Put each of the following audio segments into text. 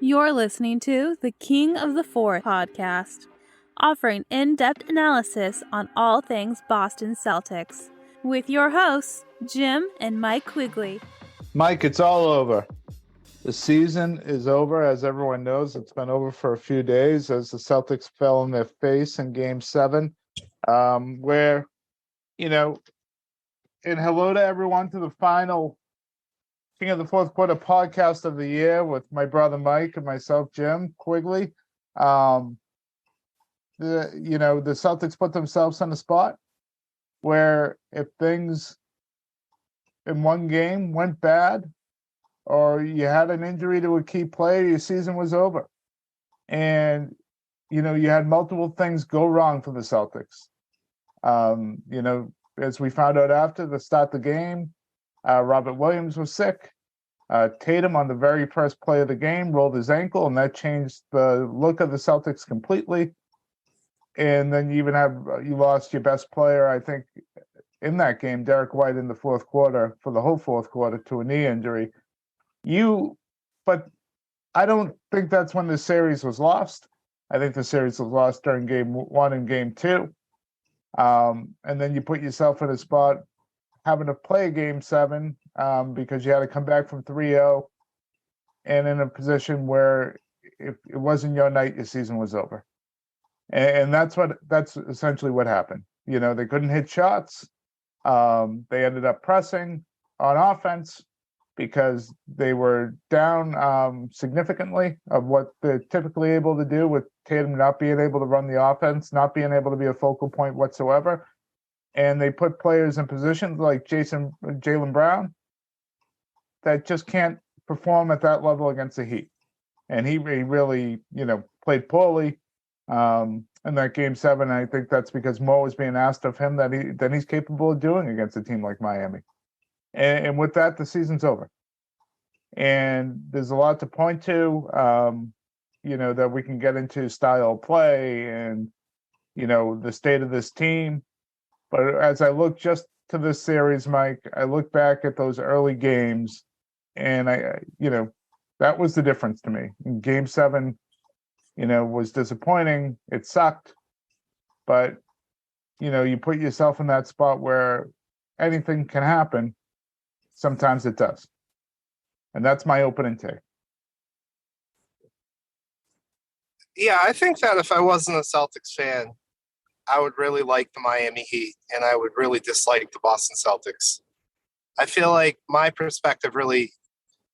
You're listening to the King of the Fourth podcast, offering in-depth analysis on all things Boston Celtics, with your hosts, Jim and Mike Quigley. Mike, it's all over. The season is over, as everyone knows. It's been over for a few days as the Celtics fell on their face in Game 7, where, and hello to everyone to the final King of the Fourth Quarter podcast of the year with my brother Mike and myself, Jim Quigley. The Celtics put themselves in a spot where if things in one game went bad, or you had an injury to a key player, your season was over. And, you had multiple things go wrong for the Celtics. As we found out after the start of the game, Robert Williams was sick. Tatum, on the very first play of the game, rolled his ankle, and that changed the look of the Celtics completely. And then you lost your best player, I think, in that game, Derek White, in the fourth quarter, for the whole fourth quarter, to a knee injury. But I don't think that's when the series was lost. I think the series was lost during Game 1 and Game 2. And then you put yourself in a spot having to play Game 7 because you had to come back from 3-0 and in a position where if it wasn't your night, your season was over. And that's essentially what happened. They couldn't hit shots. They ended up pressing on offense because they were down significantly of what they're typically able to do, with Tatum not being able to run the offense, not being able to be a focal point whatsoever. And they put players in positions like Jaylen Brown that just can't perform at that level against the Heat. And he really, played poorly in that Game 7. I think that's because Mo was being asked of him that he's capable of doing against a team like Miami. And with that, the season's over. And there's a lot to point to, that we can get into style of play and, the state of this team. But as I look just to this series, Mike, I look back at those early games, and that was the difference to me. In Game 7, was disappointing. It sucked. But, you put yourself in that spot where anything can happen. Sometimes it does. And that's my opening take. Yeah, I think that if I wasn't a Celtics fan, I would really like the Miami Heat, and I would really dislike the Boston Celtics. I feel like my perspective really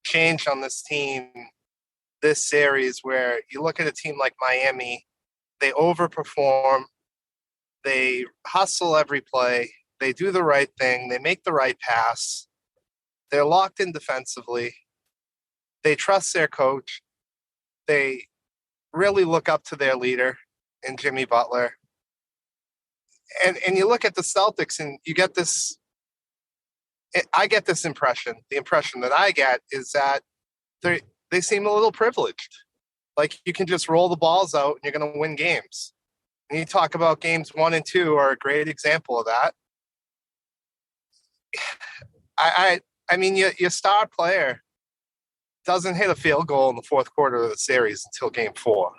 changed on this team, this series, where you look at a team like Miami, they overperform, they hustle every play, they do the right thing, they make the right pass, they're locked in defensively, they trust their coach, they really look up to their leader in Jimmy Butler. And you look at the Celtics and you get this, I get this impression. The impression that I get is that they seem a little privileged. Like you can just roll the balls out and you're going to win games. And you talk about games 1 and 2 are a great example of that. I mean, your star player doesn't hit a field goal in the fourth quarter of the series until Game 4.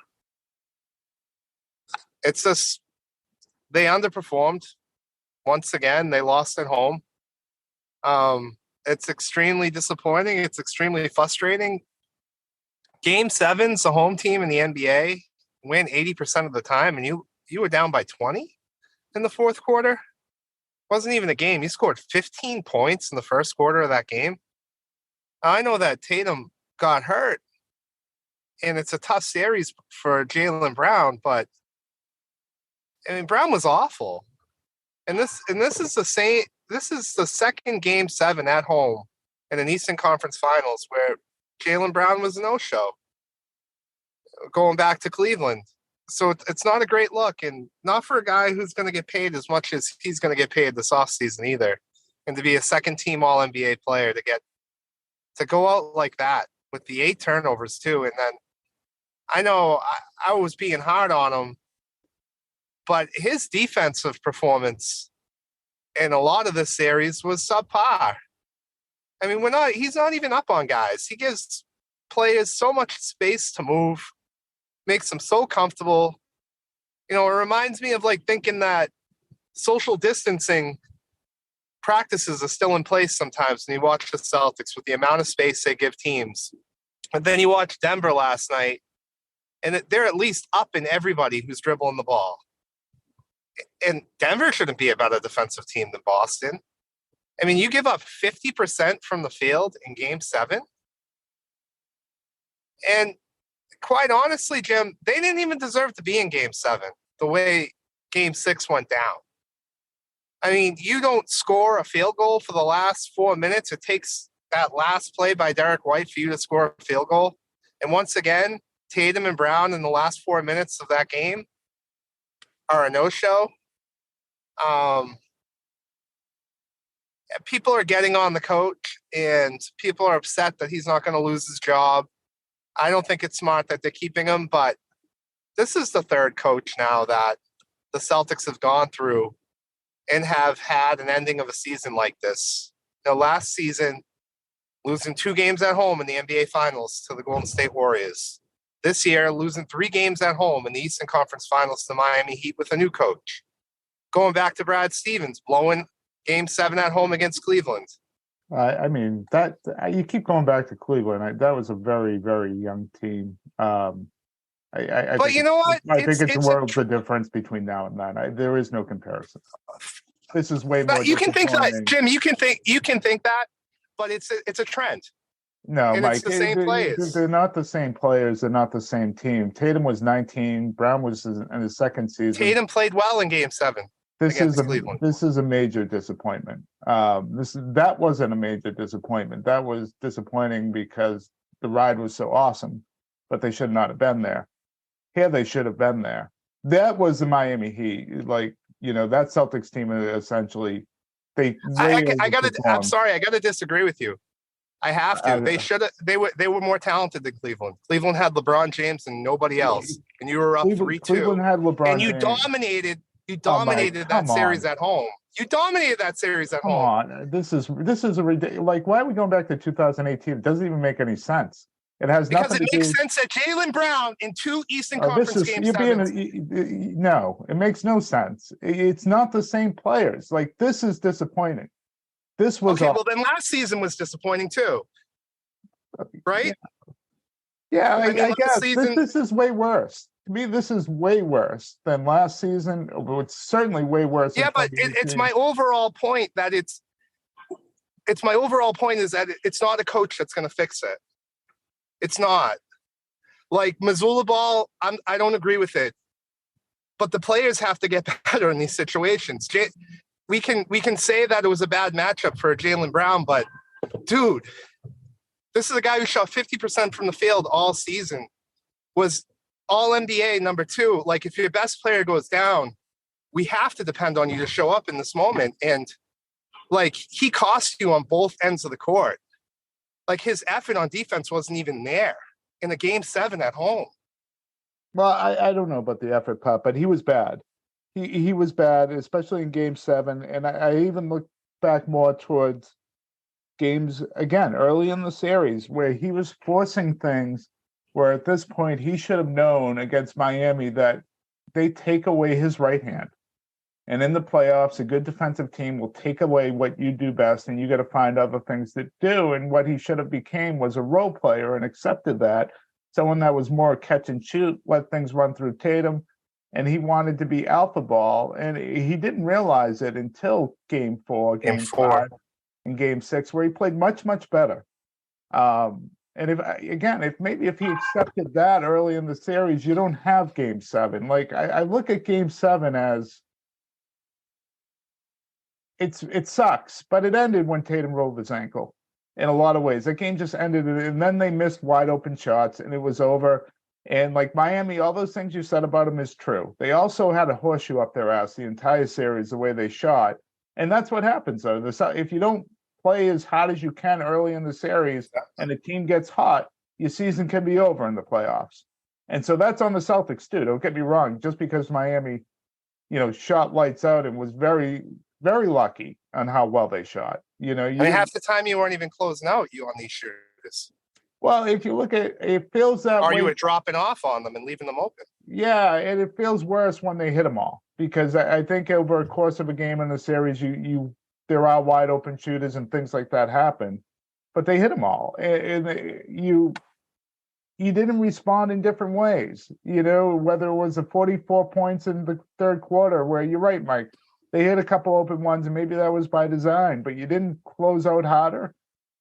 It's just, they underperformed. Once again, they lost at home. It's extremely disappointing. It's extremely frustrating. Game 7's the home team in the NBA, win 80% of the time, and you were down by 20 in the fourth quarter. Wasn't even a game. You scored 15 points in the first quarter of that game. I know that Tatum got hurt, and it's a tough series for Jaylen Brown, but I mean, Brown was awful. And this is the same. This is the second Game 7 at home in an Eastern Conference Finals where Jaylen Brown was a no-show, going back to Cleveland. So it's not a great look, and not for a guy who's going to get paid as much as he's going to get paid this offseason either. And to be a second-team All-NBA player, to go out like that with the 8 turnovers too. And then I know I was being hard on him, but his defensive performance in a lot of this series was subpar. I mean, he's not even up on guys. He gives players so much space to move, makes them so comfortable. It reminds me of like thinking that social distancing practices are still in place sometimes when you watch the Celtics with the amount of space they give teams. And then you watch Denver last night, and they're at least up in everybody who's dribbling the ball. And Denver shouldn't be a better defensive team than Boston. I mean, you give up 50% from the field in Game 7. And quite honestly, Jim, they didn't even deserve to be in Game 7 the way Game 6 went down. I mean, you don't score a field goal for the last 4 minutes. It takes that last play by Derek White for you to score a field goal. And once again, Tatum and Brown in the last 4 minutes of that game are a no-show. People are getting on the coach, and people are upset that he's not going to lose his job. I don't think it's smart that they're keeping him, but this is the third coach now that the Celtics have gone through and have had an ending of a season like this. Last season, losing 2 games at home in the NBA Finals to the Golden State Warriors. This year, losing 3 games at home in the Eastern Conference Finals to the Miami Heat with a new coach. Going back to Brad Stevens, blowing Game 7 at home against Cleveland. I mean, that you keep going back to Cleveland. That was a very, very young team. But you know what? I think it's a world of difference between now and then. There is no comparison. This is way more. You can think that, Jim. You can think that, but it's a trend. No, and Mike, it's the same players. They're not the same players. They're not the same team. Tatum was 19. Brown was in his second season. Tatum played well in Game 7. This is a major disappointment. That wasn't a major disappointment. That was disappointing because the ride was so awesome, but they should not have been there. Here they should have been there. That was the Miami Heat. That Celtics team essentially I'm sorry, I gotta disagree with you. I have to. They should have. They were more talented than Cleveland. Cleveland had LeBron James and nobody else, and you were up 3-2. Cleveland had LeBron, and you James. dominated. You dominated that series at home. You dominated that series at home. Come on, this is a ridiculous. Why are we going back to 2018? It doesn't even make any sense. It has nothing to do. Because it makes sense that Jaylen Brown in 2 Eastern Conference games. No, it makes no sense. It's not the same players. This is disappointing. This was okay. Well, then last season was disappointing too, right? Yeah, I guess this is way worse. To me, this is way worse than last season. It's certainly way worse. Yeah, but it's my overall point that it's my overall point is that it's not a coach that's going to fix it. It's not. Like Mazzulla ball, I don't agree with it. But the players have to get better in these situations. We can say that it was a bad matchup for Jaylen Brown, but dude, this is a guy who shot 50% from the field all season, was all NBA number 2. Like, if your best player goes down, we have to depend on you to show up in this moment. And he cost you on both ends of the court. His effort on defense wasn't even there in a Game 7 at home. Well, I don't know about the effort, Pop, but he was bad. He was bad, especially in Game 7. And I even look back more towards games, again, early in the series, where he was forcing things where at this point he should have known against Miami that they take away his right hand. And in the playoffs, a good defensive team will take away what you do best, and you got to find other things to do. And what he should have became was a role player and accepted that. Someone that was more catch and shoot, let things run through Tatum. And he wanted to be alpha ball. And he didn't realize it until Game 4, Game 5, and Game 6, where he played much, much better. And if he accepted that early in the series, you don't have Game 7. I look at Game 7 as it sucks, but it ended when Tatum rolled his ankle in a lot of ways. That game just ended, and then they missed wide open shots, and it was over. And Miami, all those things you said about them is true. They also had a horseshoe up their ass the entire series, the way they shot. And that's what happens, though. If you don't play as hot as you can early in the series and the team gets hot, your season can be over in the playoffs. And so that's on the Celtics, too. Don't get me wrong. Just because Miami, shot lights out and was very, very lucky on how well they shot. Half the time you weren't even closing out you on these shooters. Well, if you look at it, feels that Are way. you dropping off on them and leaving them open? Yeah, and it feels worse when they hit them all, because I think over a course of a game in the series, there are wide open shooters and things like that happen, but they hit them all, and you didn't respond in different ways. Whether it was the 44 points in the third quarter, where you're right, Mike, they hit a couple open ones, and maybe that was by design, but you didn't close out harder.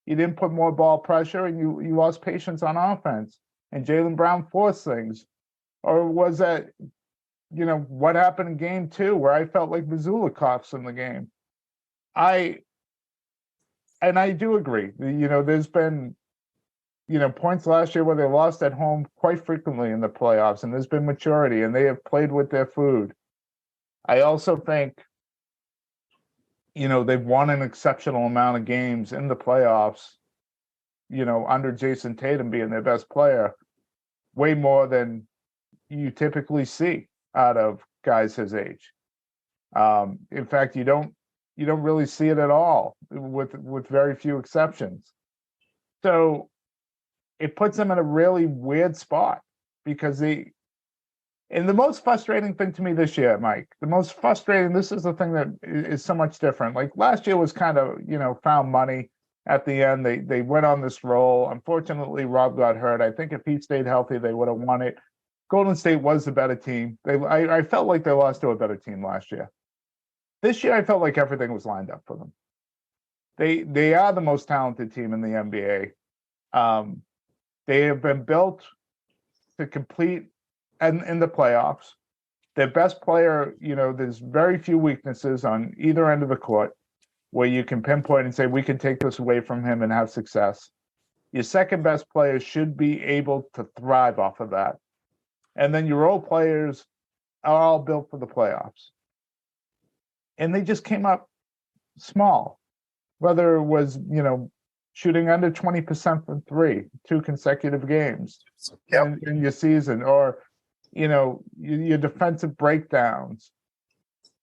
You didn't put more ball pressure, and you lost patience on offense. And Jaylen Brown forced things. Or was that, what happened in game 2, where I felt like Missoula coughs in the game? I do agree. There's been, points last year where they lost at home quite frequently in the playoffs, and there's been maturity, and they have played with their food. I also think, they've won an exceptional amount of games in the playoffs, under Jason Tatum being their best player, way more than you typically see out of guys his age. In fact, you don't really see it at all, with very few exceptions. So it puts them in a really weird spot, because and the most frustrating thing to me this year, Mike, this is the thing that is so much different. Like last year was kind of, found money at the end. They went on this roll. Unfortunately, Rob got hurt. I think if he stayed healthy, they would have won it. Golden State was the better team. I felt like they lost to a better team last year. This year, I felt like everything was lined up for them. They are the most talented team in the NBA. They have been built to compete in the playoffs. Their best player, there's very few weaknesses on either end of the court where you can pinpoint and say, we can take this away from him and have success. Your second best player should be able to thrive off of that. And then your role players are all built for the playoffs. And they just came up small, whether it was, shooting under 20% from 3, 2 consecutive games in your season, or, your defensive breakdowns,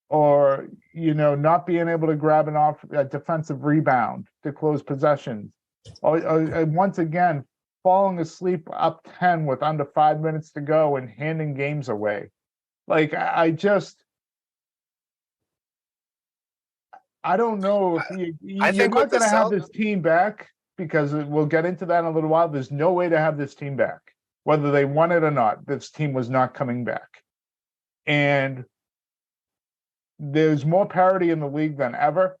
or, not being able to grab a defensive rebound to close possessions, or once again, falling asleep up 10 with under 5 minutes to go and handing games away. Like, I don't know if you're not going to have this team back, because we'll get into that in a little while. There's no way to have this team back. Whether they want it or not, this team was not coming back. And there's more parity in the league than ever,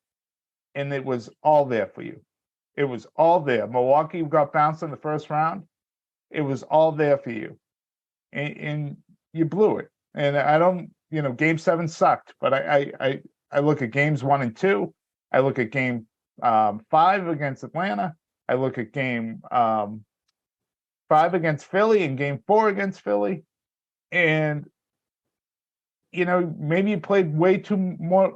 and it was all there for you. It was all there. Milwaukee got bounced in the first round. It was all there for you. And you blew it. And I don't, game 7 sucked, but I look at games 1 and 2. I look at game 5 against Atlanta. I look at game 5 against Philly and game 4 against Philly. And, maybe you played way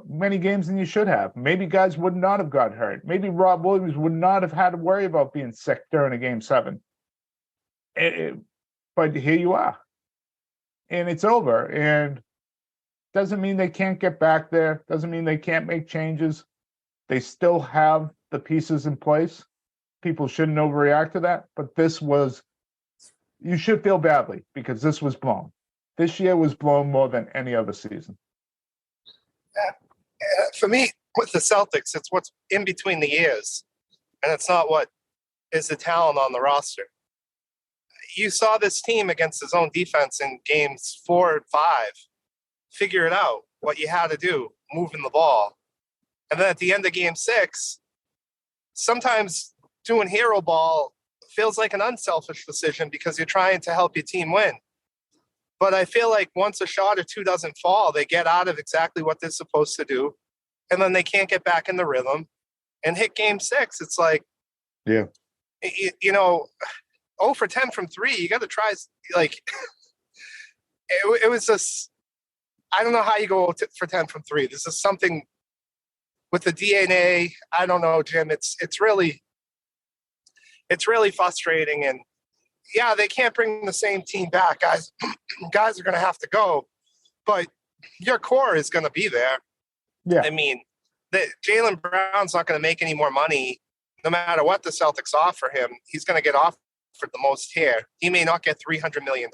many games than you should have. Maybe guys would not have got hurt. Maybe Rob Williams would not have had to worry about being sick during a game 7. But here you are. And it's over. And doesn't mean they can't get back there. Doesn't mean they can't make changes. They still have the pieces in place. People shouldn't overreact to that. But you should feel badly, because this was blown. This year was blown more than any other season. For me, with the Celtics, it's what's in between the ears. And it's not what is the talent on the roster. You saw this team against his own defense in games 4 and 5. Figure it out, what you had to do, moving the ball. And then at the end of game 6, sometimes doing hero ball feels like an unselfish decision, because you're trying to help your team win. But I feel like once a shot or two doesn't fall, they get out of exactly what they're supposed to do, and then they can't get back in the rhythm. And hit game 6, it's like, 0 for 10 from 3, you got to try, like, it was just, I don't know how you go for 10 from 3. This is something with the DNA. I don't know, Jim. It's really frustrating. And yeah, they can't bring the same team back, guys. Guys are going to have to go, but your core is going to be there. Yeah. I mean, Jaylen Brown's not going to make any more money no matter what the Celtics offer him. He's going to get offered offered the most here. He may not get $300 million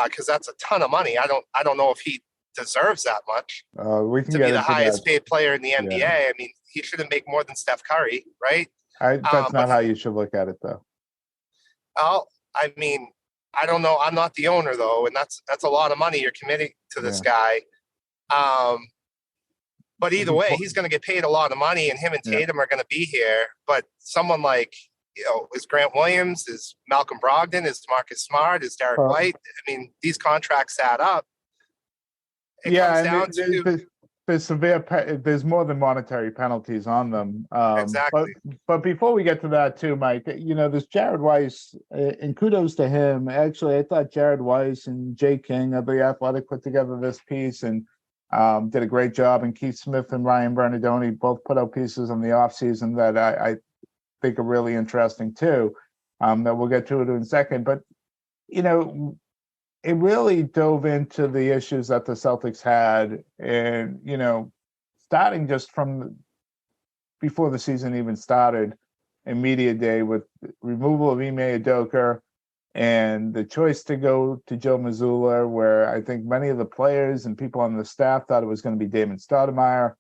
because that's a ton of money. I don't know if he deserves that much We can to get be the into highest that. paid player in the NBA. Yeah. I mean, he shouldn't make more than Steph Curry, right? That's not how you should look at it, though. I mean, I don't know. I'm not the owner though, and that's a lot of money you're committing to this guy. But either way, he's going to get paid a lot of money, and him and Tatum are going to be here. But someone like, is Grant Williams, is Malcolm Brogdon, is Marcus Smart, is Derek White? I mean, these contracts add up. It comes down to there's severe. There's more than monetary penalties on them. Exactly. But before we get to that too, Mike, this Jared Weiss, and kudos to him. Actually, I thought Jared Weiss and Jay King of The Athletic put together this piece and did a great job. And Keith Smith and Ryan Bernardoni both put out pieces on the offseason that I think are really interesting too. That we'll get to it in a second. But it really dove into the issues that the Celtics had, and starting just from before the season even started, in media day, with removal of Ime Udoka and the choice to go to Joe Mazzulla, where I think many of the players and people on the staff thought it was going to be Damon Stoudemire,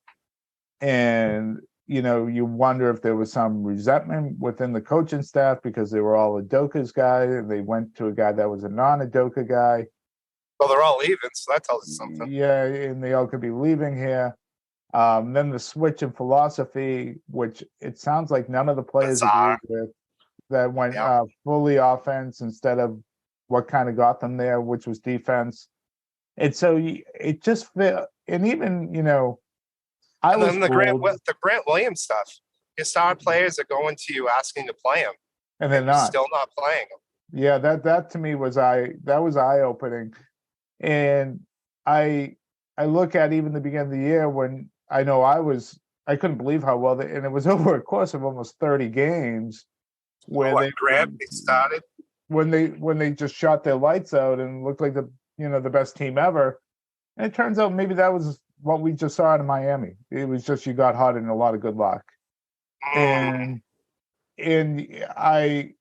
and you wonder if there was some resentment within the coaching staff because they were all Udoka's guy, and they went to a guy that was a non-Udoka guy. Well, they're all leaving, so that tells us something. Yeah, and they all could be leaving here. Then the switch in philosophy, which it sounds like none of the players agreed with, that went fully offense instead of what kind of got them there, which was defense. And so it just felt, and even, I was the Grant Williams stuff. Your star players are going to you asking to play him, and they're not still not playing him. Yeah, that to me was eye-opening. And I look at even the beginning of the year when I know I couldn't believe how well and it was over a course of almost 30 games where Grant started when they just shot their lights out and looked like the best team ever. And it turns out maybe that was what we just saw in Miami. It was just you got hot and a lot of good luck. And then I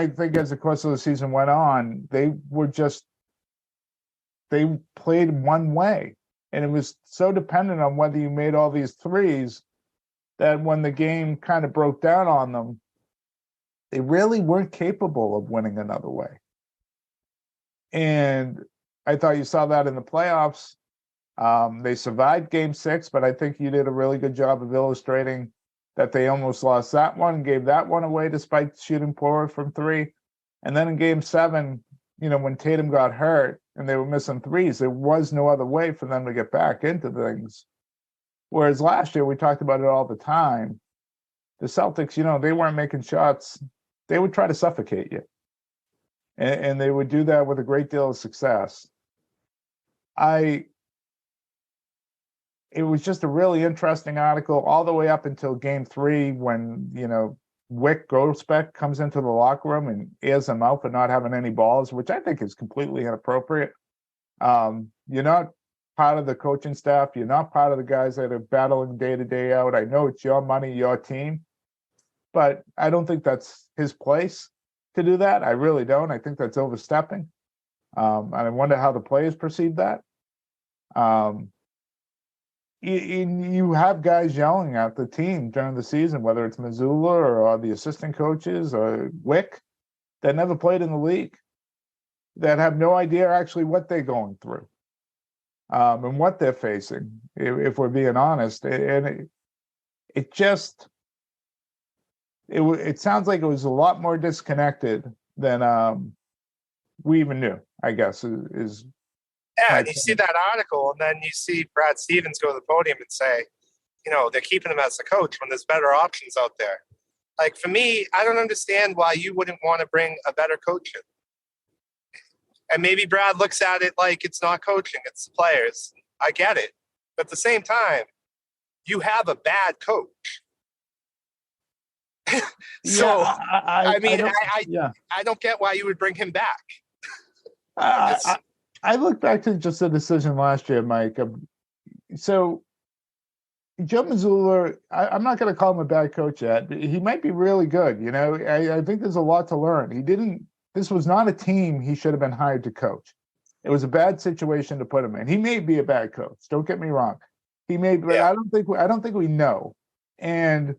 think as the course of the season went on, they played one way. And it was so dependent on whether you made all these threes that when the game kind of broke down on them, they really weren't capable of winning another way. And I thought you saw that in the playoffs. They survived Game 6, but I think you did a really good job of illustrating that they almost lost that one and gave that one away despite shooting poor from three. And then in Game 7, when Tatum got hurt and they were missing threes, there was no other way for them to get back into things. Whereas last year, we talked about it all the time. The Celtics, they weren't making shots. They would try to suffocate you. And they would do that with a great deal of success. It was just a really interesting article all the way up until Game 3 when, Wick Grossbeck comes into the locker room and airs them out for not having any balls, which I think is completely inappropriate. You're not part of the coaching staff. You're not part of the guys that are battling day to day out. I know it's your money, your team, but I don't think that's his place to do that. I really don't. I think that's overstepping. And I wonder how the players perceive that. You have guys yelling at the team during the season, whether it's Mazzulla or the assistant coaches or Wick, that never played in the league, that have no idea actually what they're going through and what they're facing, if we're being honest. And it sounds like it was a lot more disconnected than we even knew, I guess, is Yeah, and you see that article, and then you see Brad Stevens go to the podium and say, they're keeping him as a coach when there's better options out there. Like, for me, I don't understand why you wouldn't want to bring a better coach in. And maybe Brad looks at it like it's not coaching, it's the players. I get it. But at the same time, you have a bad coach. So, I don't get why you would bring him back. I look back to just the decision last year, Mike. So Joe Mazzulla, I'm not going to call him a bad coach yet. He might be really good. I think there's a lot to learn. This was not a team he should have been hired to coach. It was a bad situation to put him in. He may be a bad coach. Don't get me wrong. He may, but Yeah. I don't think we know. And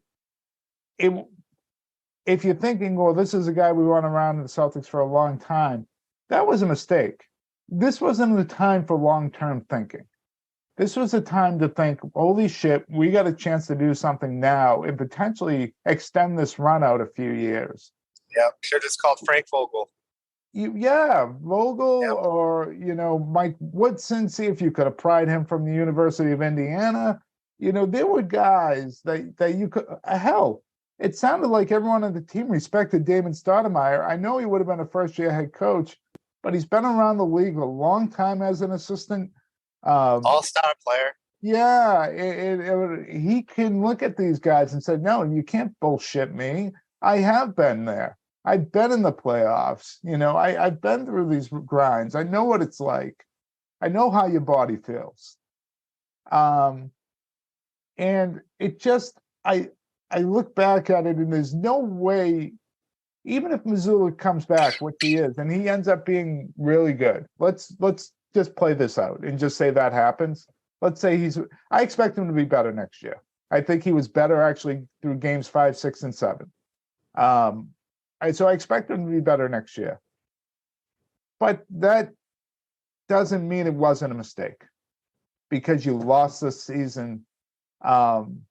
if you're thinking, well, this is a guy we want around in the Celtics for a long time, that was a mistake. This wasn't the time for long-term thinking. This was a time to think, holy shit, we got a chance to do something now and potentially extend this run out a few years. Yeah, should have just called Frank Vogel. Vogel, Yep. or Mike Woodson. See if you could have pried him from the University of Indiana. There were guys that you could. Hell, it sounded like everyone on the team respected Damon Stoudemire. I know he would have been a first-year head coach, but he's been around the league a long time as an assistant. All-star player. Yeah, he can look at these guys and say, no, you can't bullshit me. I have been there. I've been in the playoffs. I've been through these grinds. I know what it's like. I know how your body feels. And it just, I look back at it and there's no way, even if Mazzulla comes back, which he is, and he ends up being really good. Let's just play this out and just say that happens. Let's say I expect him to be better next year. I think he was better actually through games 5, 6, and 7. So I expect him to be better next year. But that doesn't mean it wasn't a mistake, because you lost this season. And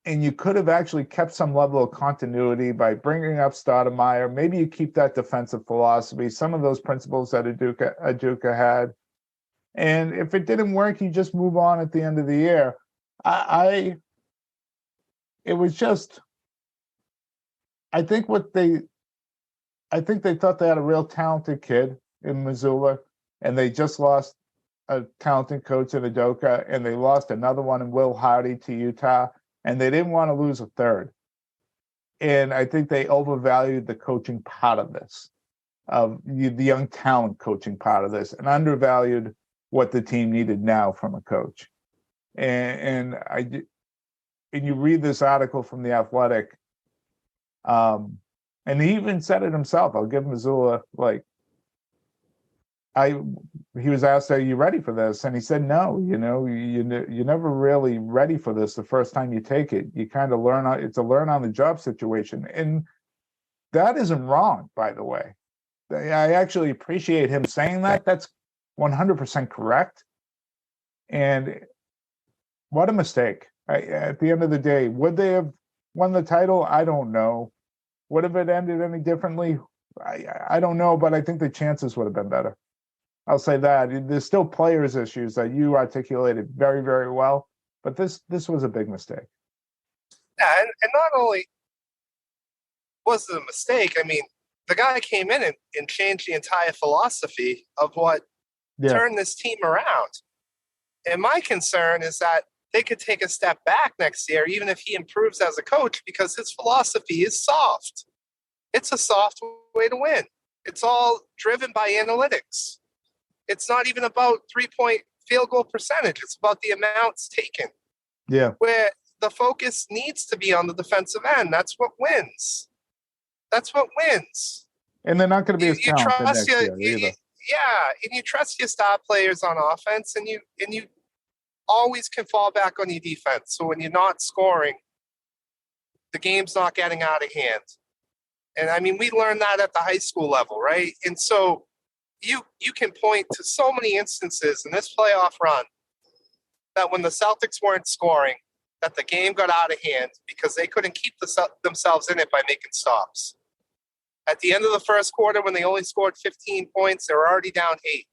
you could have actually kept some level of continuity by bringing up Stoudemire. Maybe you keep that defensive philosophy, some of those principles that Aduka had. And if it didn't work, you just move on at the end of the year. It was just, I think they thought they had a real talented kid in Mazzulla, and they just lost a talented coach in Aduka, and they lost another one in Will Hardy to Utah, and they didn't want to lose a third. And I think they overvalued the coaching part of this, of the young talent coaching part of this, and undervalued what the team needed now from a coach. And you read this article from The Athletic, and he even said it himself. I'll give Mazzulla, he was asked, are you ready for this? And he said, no, you're never really ready for this the first time you take it. You kind of it's a learn on the job situation. And that isn't wrong, by the way. I actually appreciate him saying that. That's 100% correct. And what a mistake. At the end of the day, would they have won the title? I don't know. Would have it ended any differently? I don't know, but I think the chances would have been better. I'll say that. There's still players' issues that you articulated very, very well, but this was a big mistake. Yeah, and not only was it a mistake, I mean, the guy came in and changed the entire philosophy of what turned this team around. And my concern is that they could take a step back next year, even if he improves as a coach, because his philosophy is soft. It's a soft way to win. It's all driven by analytics. It's not even about 3-point field goal percentage. It's about the amounts taken. Yeah. Where the focus needs to be on the defensive end. That's what wins. And they're not going to be as talented next year either. And you trust your star players on offense, and you always can fall back on your defense. So when you're not scoring, the game's not getting out of hand. And I mean, we learned that at the high school level, right? And so you can point to so many instances in this playoff run that when the Celtics weren't scoring, that the game got out of hand because they couldn't keep themselves in it by making stops. At the end of the first quarter, when they only scored 15 points, they were already down 8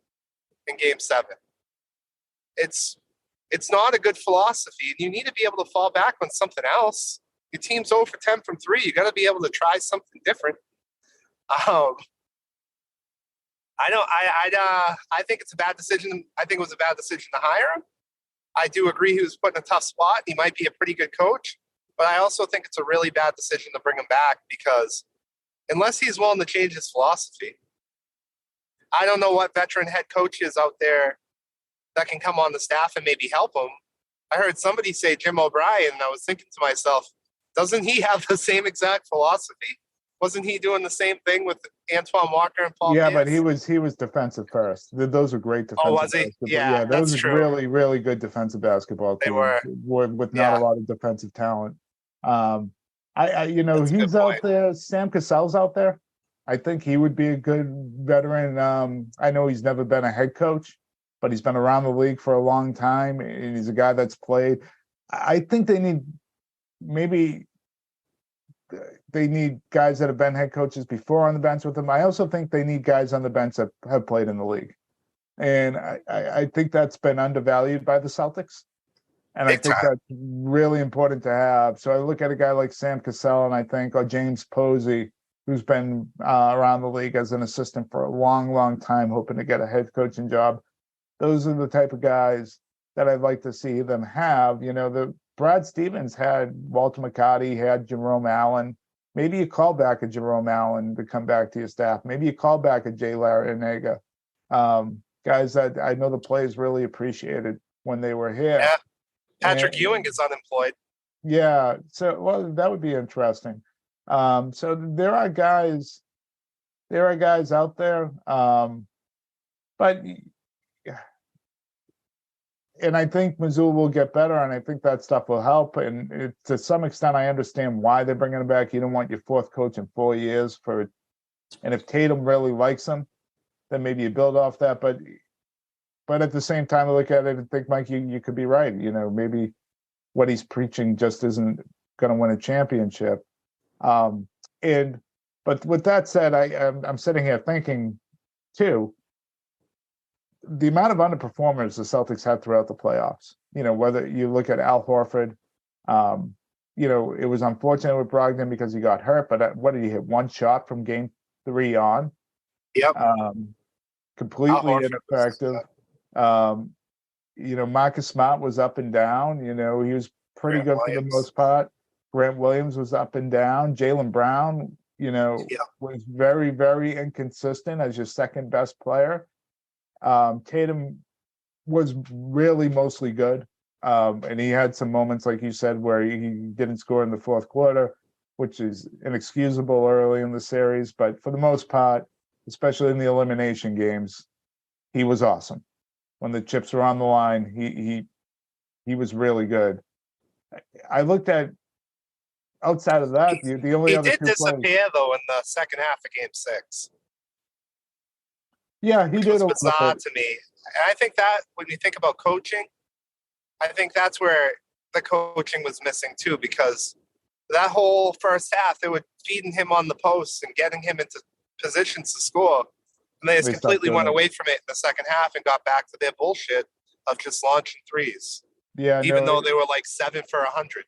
in Game 7. It's not a good philosophy, and you need to be able to fall back on something else. Your team's 0 for 10 from 3. You got to be able to try something different. I think it's a bad decision. I think it was a bad decision to hire him. I do agree he was put in a tough spot. He might be a pretty good coach, but I also think it's a really bad decision to bring him back because unless he's willing to change his philosophy, I don't know what veteran head coaches out there that can come on the staff and maybe help him. I heard somebody say Jim O'Brien, and I was thinking to myself, doesn't he have the same exact philosophy? Wasn't he doing the same thing with Antoine Walker and Paul Yeah, but Pierce? he was defensive first. Those are great Oh, defensive was he? basketball. Yeah, Yeah, those that's are true. really, really good defensive basketball They teams were. with not a Yeah, lot of defensive talent. Um, that's a good he's out point. there. Sam Cassell's out there. I think he would be a good veteran. I know he's never been a head coach, but he's been around the league for a long time, and he's a guy that's played. I think maybe they need guys that have been head coaches before on the bench with them. I also think they need guys on the bench that have played in the league. And I think that's been undervalued by the Celtics. And I Big think time. that's really important to have. So I look at a guy like Sam Cassell and I think, or James Posey, who's been around the league as an assistant for a long, long time, hoping to get a head coaching job. Those are the type of guys that I'd like to see them have. The Brad Stevens had Walter McCarty, had Jerome Allen. Maybe you call back a Jerome Allen to come back to your staff. Maybe you call back a Jay Larranaga. Guys that I know the players really appreciated when they were here. Yeah, Patrick And, Ewing is unemployed. yeah, so well, that would be interesting. So there are guys out there, but and I think Missoula will get better, and I think that stuff will help. And to some extent, I understand why they're bringing him back. You don't want your fourth coach in 4 years and if Tatum really likes him, then maybe you build off that. But at the same time, I look at it and think, Mike, you could be right. Maybe what he's preaching just isn't going to win a championship. But with that said, I'm sitting here thinking too, the amount of underperformers the Celtics had throughout the playoffs. Whether you look at Al Horford, it was unfortunate with Brogdon because he got hurt. But what did he hit? One shot from Game 3 on. Yep. Completely ineffective. Marcus Smart was up and down. He was pretty good for the most part. Grant Williams was up and down. Jaylen Brown, was very, very inconsistent as your second best player. Tatum was really mostly good. And he had some moments, like you said, where he didn't score in the fourth quarter, which is inexcusable early in the series. But for the most part, especially in the elimination games, he was awesome. When the chips were on the line, he was really good. I looked at outside of that, the only other did disappear though in the second half of Game 6. Yeah, he which did was bizarre to me. And I think that when you think about coaching, I think that's where the coaching was missing too, because that whole first half, they were feeding him on the post and getting him into positions to score. And they just completely went away from it in the second half and got back to their bullshit of just launching threes. Yeah, even though they were like 7 for 100.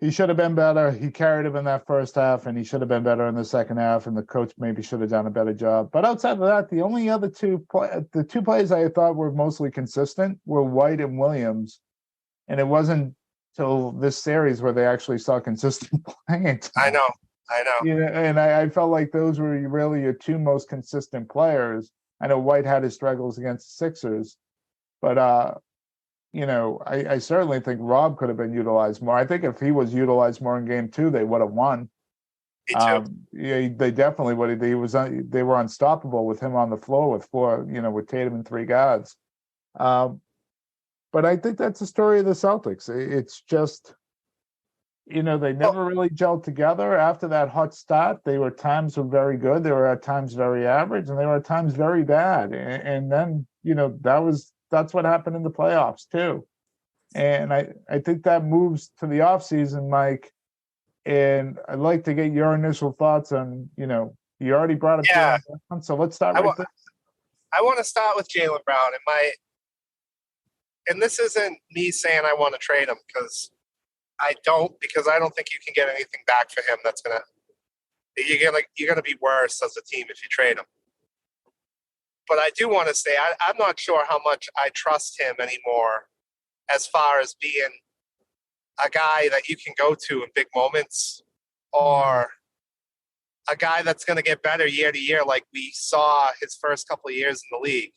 He should have been better. He carried him in that first half, and he should have been better in the second half, and the coach maybe should have done a better job. But outside of that, the only other two plays I thought were mostly consistent were White and Williams. And it wasn't till this series where they actually saw consistent playing. I know. And I felt like those were really your two most consistent players. I know White had his struggles against the Sixers, but I certainly think Rob could have been utilized more. I think if he was utilized more in Game 2, they would have won. Me too. Yeah, they definitely would have. They were unstoppable with him on the floor with Tatum and three guards. But I think that's the story of the Celtics. It's just, they never really gelled together after that hot start. They were at times very good. They were at times very average, and they were at times very bad. And then, that's what happened in the playoffs too. And I think that moves to the offseason, Mike. And I'd like to get your initial thoughts on, you already brought up Jaylen Brown, so let's start right there. I want to start with Jaylen Brown. And this isn't me saying I want to trade him because I don't think you can get anything back for him you're gonna be worse as a team if you trade him. But I do want to say I'm not sure how much I trust him anymore as far as being a guy that you can go to in big moments or a guy that's going to get better year to year like we saw his first couple of years in the league.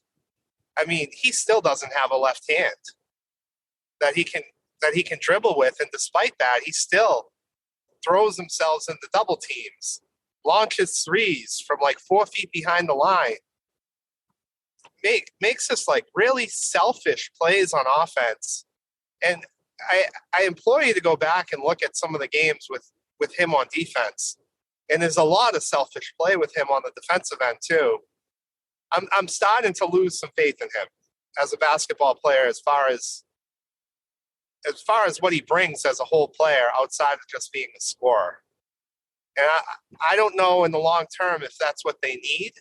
I mean, he still doesn't have a left hand. that he can dribble with, and despite that, he still throws themselves into double teams, launches threes from like 4 feet behind the line, makes this like really selfish plays on offense. And I implore you to go back and look at some of the games with him on defense. And there's a lot of selfish play with him on the defensive end too. I'm starting to lose some faith in him as a basketball player, as far as what he brings as a whole player outside of just being a scorer. And I don't know in the long term if that's what they need,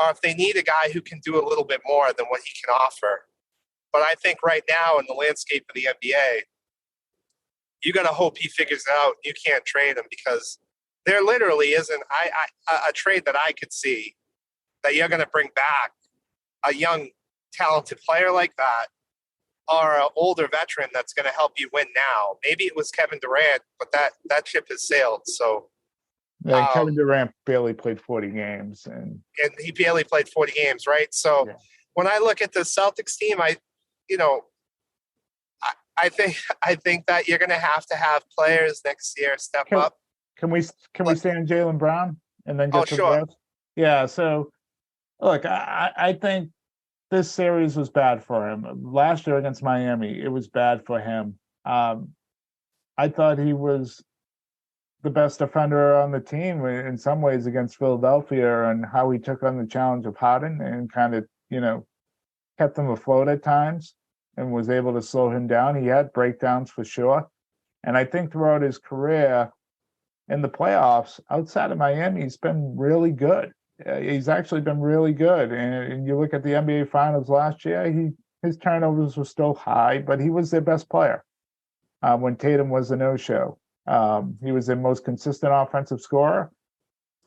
or if they need a guy who can do a little bit more than what he can offer. But I think right now in the landscape of the NBA, you got to hope he figures it out. You can't trade him, because there literally isn't a trade that I could see that you're going to bring back a young, talented player like that, or an older veteran that's going to help you win now. Maybe it was Kevin Durant, but that ship has sailed. So yeah, Kevin Durant barely played 40 games, and he barely played 40 games, right? So when I look at the Celtics team, I think that you're going to have players next year step up. Can we stay on Jaylen Brown and then get to sure. the rest? Yeah. So look, I think this series was bad for him. Last year against Miami, it was bad for him. I thought he was the best defender on the team in some ways against Philadelphia, and how he took on the challenge of Harden and kind of, kept him afloat at times and was able to slow him down. He had breakdowns for sure. And I think throughout his career in the playoffs, outside of Miami, he's been really good. He's actually been really good. And you look at the NBA Finals last year, his turnovers were still high, but he was their best player when Tatum was a no-show. He was their most consistent offensive scorer.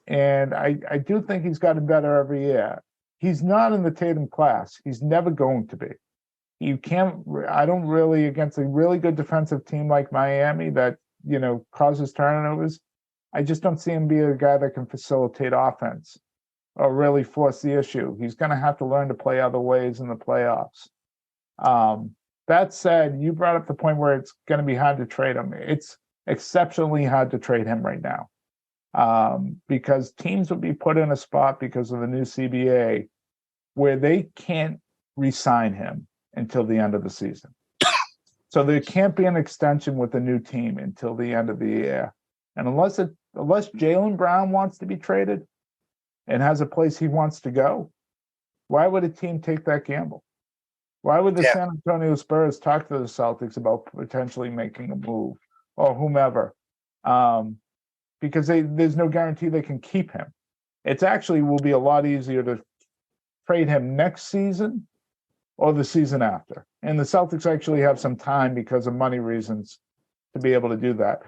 And I do think he's gotten better every year. He's not in the Tatum class. He's never going to be. I don't really, against a really good defensive team like Miami that, causes turnovers, I just don't see him be a guy that can facilitate offense or really force the issue. He's going to have to learn to play other ways in the playoffs. That said, you brought up the point where it's going to be hard to trade him. It's exceptionally hard to trade him right now because teams will be put in a spot because of the new CBA where they can't re-sign him until the end of the season. So there can't be an extension with a new team until the end of the year. And unless Jaylen Brown wants to be traded and has a place he wants to go, why would a team take that gamble? Why would the San Antonio Spurs talk to the Celtics about potentially making a move or whomever? Because there's no guarantee they can keep him. It's actually will be a lot easier to trade him next season or the season after. And the Celtics actually have some time because of money reasons to be able to do that.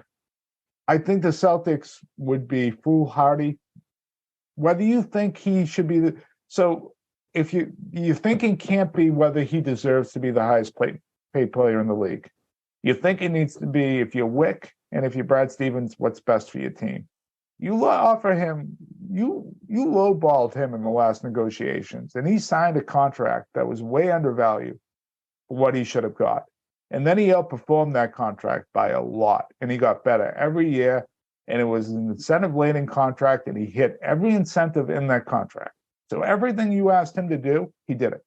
I think the Celtics would be foolhardy. Whether you think he should be so if you're thinking can't be whether he deserves to be the highest paid player in the league. You think it needs to be, if you're Wick and if you're Brad Stevens, what's best for your team. You offer him, you lowballed him in the last negotiations, and he signed a contract that was way undervalued for what he should have got. And then he outperformed that contract by a lot, and he got better every year, and it was an incentive-laden contract, and he hit every incentive in that contract. So everything you asked him to do, he did it.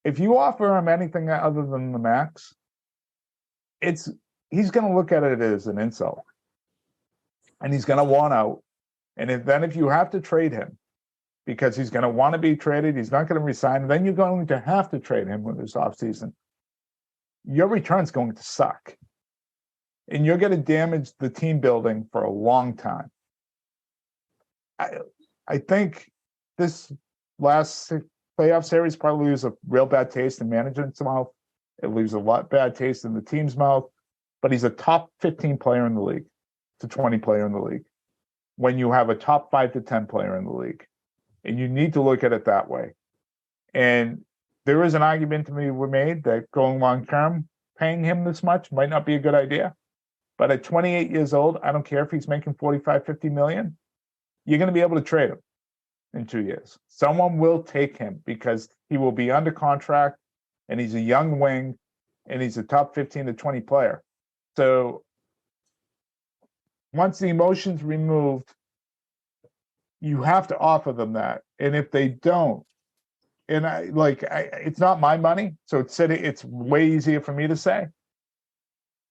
If you offer him anything other than the max, he's going to look at it as an insult. And he's going to want out. And if you have to trade him because he's going to want to be traded, he's not going to resign, then you're going to have to trade him with this offseason. Your return's going to suck. And you're going to damage the team building for a long time. I think this last playoff series probably leaves a real bad taste in management's mouth. It leaves a lot bad taste in the team's mouth. But he's a top 15 player in the league to 20 player in the league when you have a top 5 to 10 player in the league. And you need to look at it that way. And there is an argument to be made that going long term, paying him this much might not be a good idea. But at 28 years old, I don't care if he's making 45, 50 million, you're going to be able to trade him in 2 years. Someone will take him because he will be under contract and he's a young wing, and he's a top 15 to 20 player. So once the emotion's removed, you have to offer them that. And if they don't, and it's not my money, so it's way easier for me to say.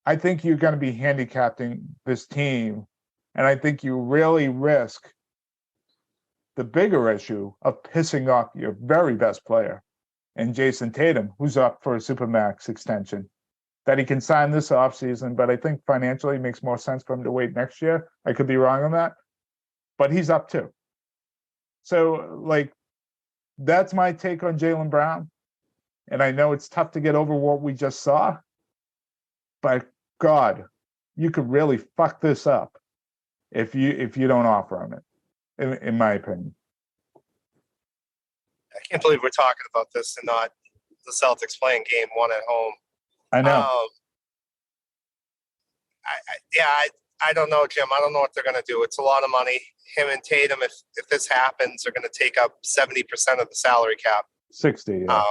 I think you're going to be handicapping this team, and I think you really risk the bigger issue of pissing off your very best player, and Jason Tatum, who's up for a Supermax extension, that he can sign this offseason, but I think financially it makes more sense for him to wait next year. I could be wrong on that, but he's up too. So, that's my take on Jaylen Brown. And I know it's tough to get over what we just saw, but God, you could really fuck this up if you don't offer him it, in my opinion. I can't believe we're talking about this and not the Celtics playing game one at home. I know. I don't know, Jim. I don't know what they're going to do. It's a lot of money. Him and Tatum, if this happens, are going to take up 70% of the salary cap. 60. Yeah.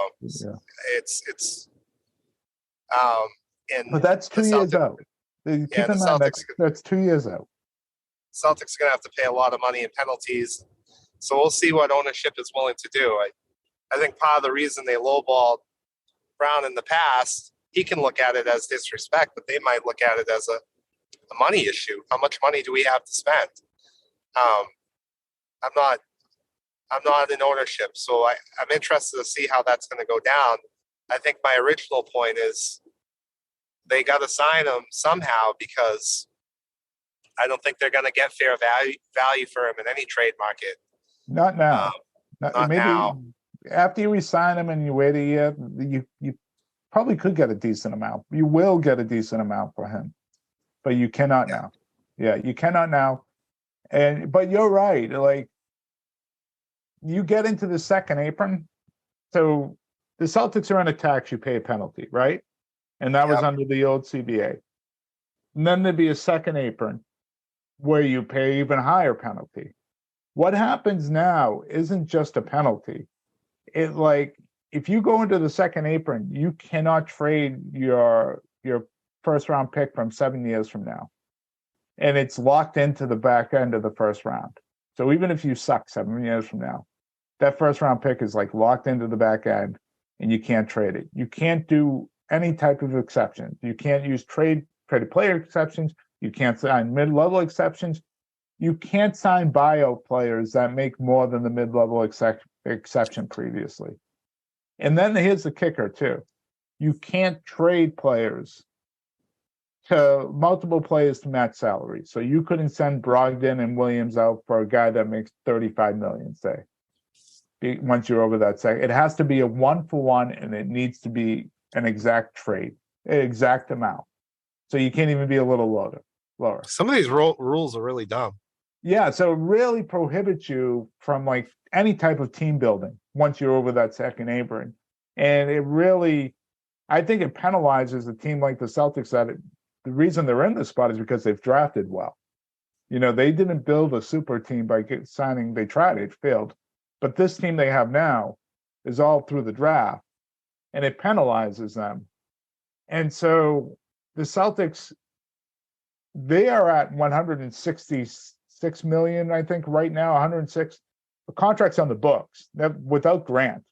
But that's 2 years out. Keep in mind that's 2 years out. Celtics are going to have to pay a lot of money in penalties. So we'll see what ownership is willing to do. I think part of the reason they lowballed Brown in the past, he can look at it as disrespect, but they might look at it as a money issue. How much money do we have to spend? I'm not in ownership, so I'm interested to see how that's going to go down. I think my original point is they got to sign him somehow, because I don't think they're going to get fair value for him in any trade market. Not now. Not maybe now. After you resign him and you wait a year, you probably could get a decent amount. You will get a decent amount for him, but you cannot now. Yeah, you cannot now. But you're right. You get into the second apron. So the Celtics are in a tax, you pay a penalty, right? And that was under the old CBA. And then there'd be a second apron where you pay even higher penalty. What happens now isn't just a penalty. If you go into the second apron, you cannot trade your first round pick from 7 years from now. And it's locked into the back end of the first round. So even if you suck 7 years from now, that first round pick is locked into the back end, and you can't trade it. You can't do any type of exception. You can't use traded player exceptions. You can't sign mid-level exceptions. You can't sign buyout players that make more than the mid-level exception previously. And then here's the kicker too. You can't trade multiple players to match salary. So you couldn't send Brogdon and Williams out for a guy that makes $35 million, say. Once you're over that second, it has to be a 1-for-1, and it needs to be an exact trade, an exact amount. So you can't even be a little lower. Some of these rules are really dumb. Yeah, so it really prohibits you from any type of team building once you're over that second apron. And it really, I think it penalizes a team like the Celtics the reason they're in this spot is because they've drafted well. They didn't build a super team by signing. They tried, it failed. But this team they have now is all through the draft, and it penalizes them. And so the Celtics, they are at 166 million, I think, right now, 106. The contract's on the books without Grant.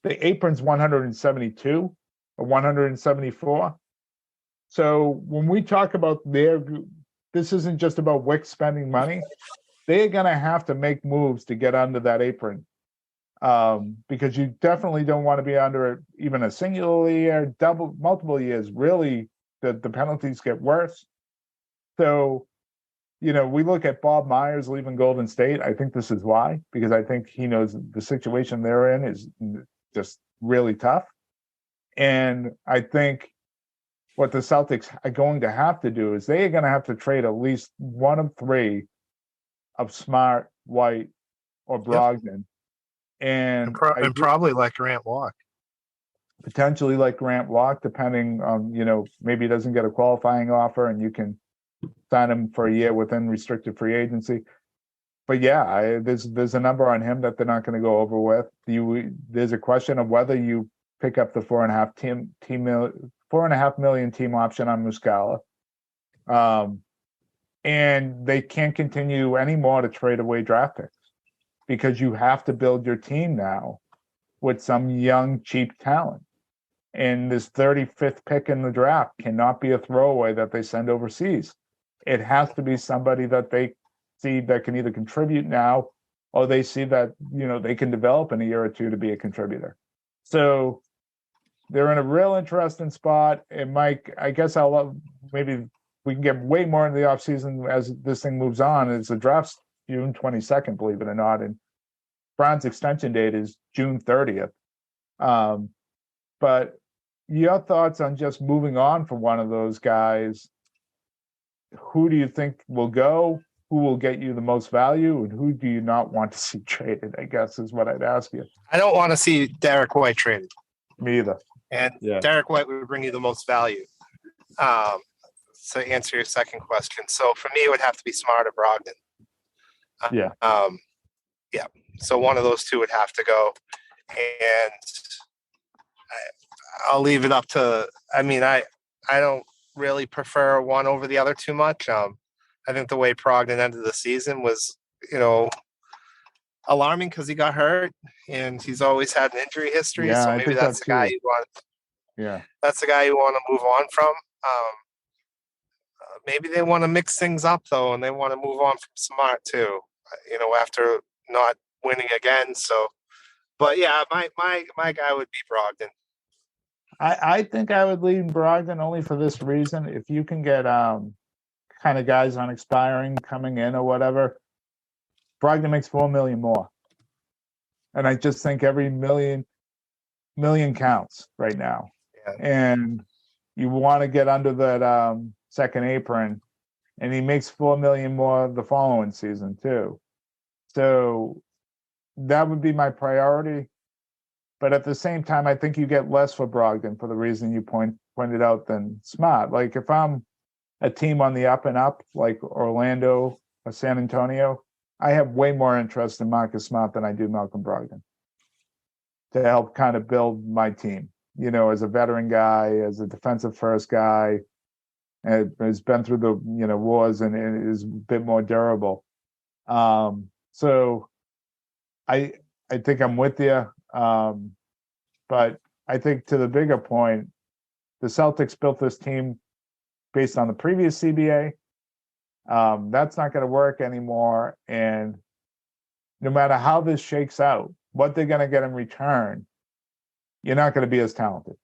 The apron's 172 or 174. So when we talk about this isn't just about Wick spending money. They're going to have to make moves to get under that apron, because you definitely don't want to be under it even a singular year, multiple years. Really, the penalties get worse. So, we look at Bob Myers leaving Golden State. I think this is why, because I think he knows the situation they're in is just really tough. And I think what the Celtics are going to have to do is they are going to have to trade at least one of three of Smart, White, or Brogdon. And probably let Grant walk. Potentially let Grant walk, depending on, maybe he doesn't get a qualifying offer and you can sign him for a year within restricted free agency. But yeah, there's a number on him that they're not going to go over with. There's a question of whether you pick up the $4.5 million team option on Muscala. And they can't continue anymore to trade away draft picks because you have to build your team now with some young, cheap talent. And this 35th pick in the draft cannot be a throwaway that they send overseas. It has to be somebody that they see that can either contribute now or they see that, they can develop in a year or two to be a contributor. So they're in a real interesting spot. And Mike, I guess maybe we can get way more into the offseason as this thing moves on. It's the draft's June 22nd, believe it or not. And Brown's extension date is June 30th. But your thoughts on just moving on from one of those guys? Who do you think will go? Who will get you the most value? And who do you not want to see traded, I guess is what I'd ask you. I don't want to see Derek White traded. Me either. And Derek White would bring you the most value. So answer your second question. So for me, it would have to be Smart or Brogdon. So one of those two would have to go. And I'll leave it up to, I don't really prefer one over the other too much. I think the way Brogdon ended the season was, alarming because he got hurt and he's always had an injury history. Yeah, so maybe that's the guy you want. Yeah. That's the guy you want to move on from. Maybe they want to mix things up though, and they want to move on from Smart too, after not winning again. So, but yeah, my guy would be Brogdon. I think I would lean Brogdon only for this reason. If you can get kind of guys on expiring coming in or whatever, Brogdon makes $4 million more. And I just think every million counts right now. Yeah. And you want to get under that second apron, and he makes $4 million more the following season too. So that would be my priority. But at the same time, I think you get less for Brogdon for the reason you pointed out than Smart. Like if I'm a team on the up and up, like Orlando or San Antonio, I have way more interest in Marcus Smart than I do Malcolm Brogdon to help kind of build my team, as a veteran guy, as a defensive first guy, and has been through the, wars and is a bit more durable. So I think I'm with you. But I think to the bigger point, the Celtics built this team based on the previous CBA. That's not going to work anymore. And no matter how this shakes out, what they're going to get in return, you're not going to be as talented.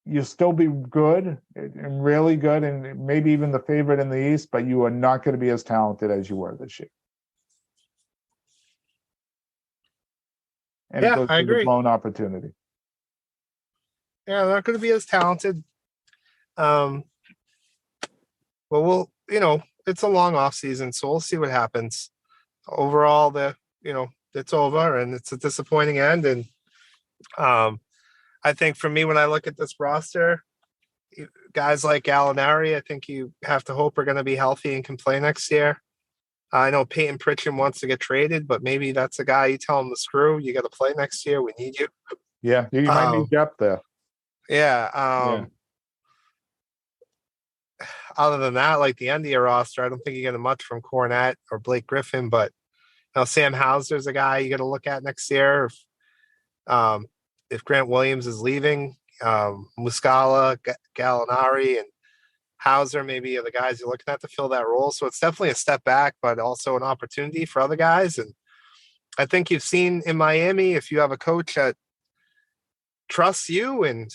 You'll still be good and really good and maybe even the favorite in the East, but you are not going to be as talented as you were this year. And yeah, I agree. Blown opportunity. Yeah, they're not going to be as talented. But we'll, it's a long off season, so we'll see what happens. Overall, it's over and it's a disappointing end. And I think for me, when I look at this roster, guys like Gallinari, I think you have to hope are going to be healthy and can play next year. I know Peyton Pritchard wants to get traded, but maybe that's a guy you tell him to screw. You got to play next year. We need you. Yeah, you might need depth there. Yeah. Other than that, like the end of your roster, I don't think you're getting much from Cornette or Blake Griffin, but Sam Hauser's a guy you got to look at next year. If Grant Williams is leaving, Muscala, Gallinari, and Hauser maybe are the guys you're looking at to fill that role. So it's definitely a step back, but also an opportunity for other guys. And I think you've seen in Miami, if you have a coach that trusts you and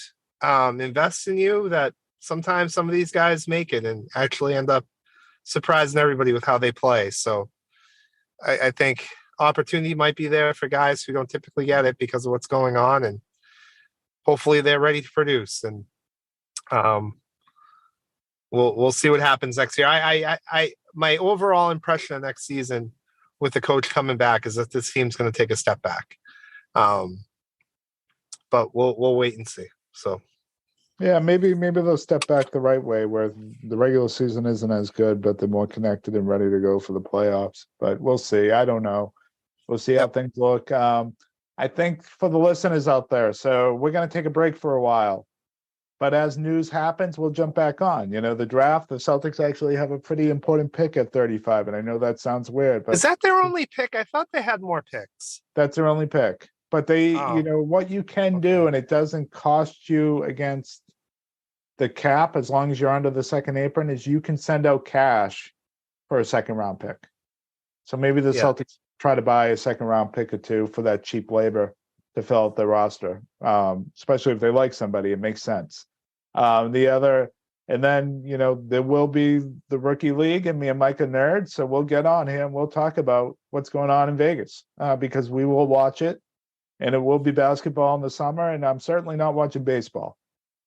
invests in you, that sometimes some of these guys make it and actually end up surprising everybody with how they play. So I think opportunity might be there for guys who don't typically get it because of what's going on. And hopefully they're ready to produce. And we'll see what happens next year. My overall impression of next season with the coach coming back is that this team's going to take a step back. But we'll wait and see. So, yeah, maybe they'll step back the right way where the regular season isn't as good, but they're more connected and ready to go for the playoffs. But we'll see. I don't know. We'll see how things look. I think for the listeners out there, so we're going to take a break for a while. But as news happens, we'll jump back on. The draft, the Celtics actually have a pretty important pick at 35. And I know that sounds weird, but Is that their only pick? I thought they had more picks. that's their only pick. But they, Oh, what you can do, and it doesn't cost you against the cap as long as you're under the second apron, is you can send out cash for a second round pick. So maybe the Celtics try to buy a second round pick or two for that cheap labor to fill out their roster, especially if they like somebody. It makes sense. And then, there will be the rookie league, and me and Mike are nerds. So we'll get on here and we'll talk about what's going on in Vegas because we will watch it, and it will be basketball in the summer. And I'm certainly not watching baseball.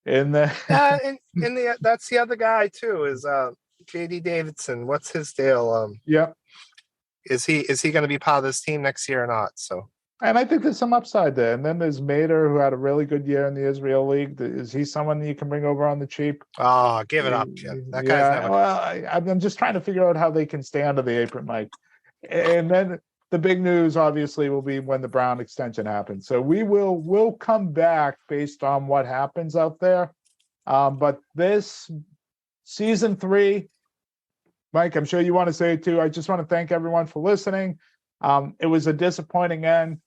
That's the other guy too, is JD Davidson. What's his deal? Yeah. Is he going to be part of this team next year or not? So. And I think there's some upside there. And then there's Mater, who had a really good year in the Israel League. Is he someone you can bring over on the cheap? Oh, give it up, Jim. That guy's never. Well, I'm just trying to figure out how they can stay under the apron, Mike. And then the big news, obviously, will be when the Brown extension happens. So we'll come back based on what happens out there. But this season 3, Mike, I'm sure you want to say it too. I just want to thank everyone for listening. It was a disappointing end,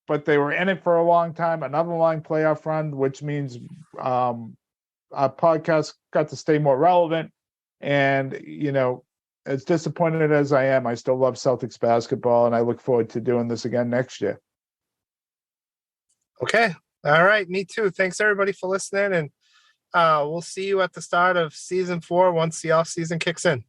but they were in it for a long time. Another long playoff run, which means our podcast got to stay more relevant. And, as disappointed as I am, I still love Celtics basketball, and I look forward to doing this again next year. Okay. All right. Me too. Thanks, everybody, for listening. And we'll see you at the start of season 4 once the off season kicks in.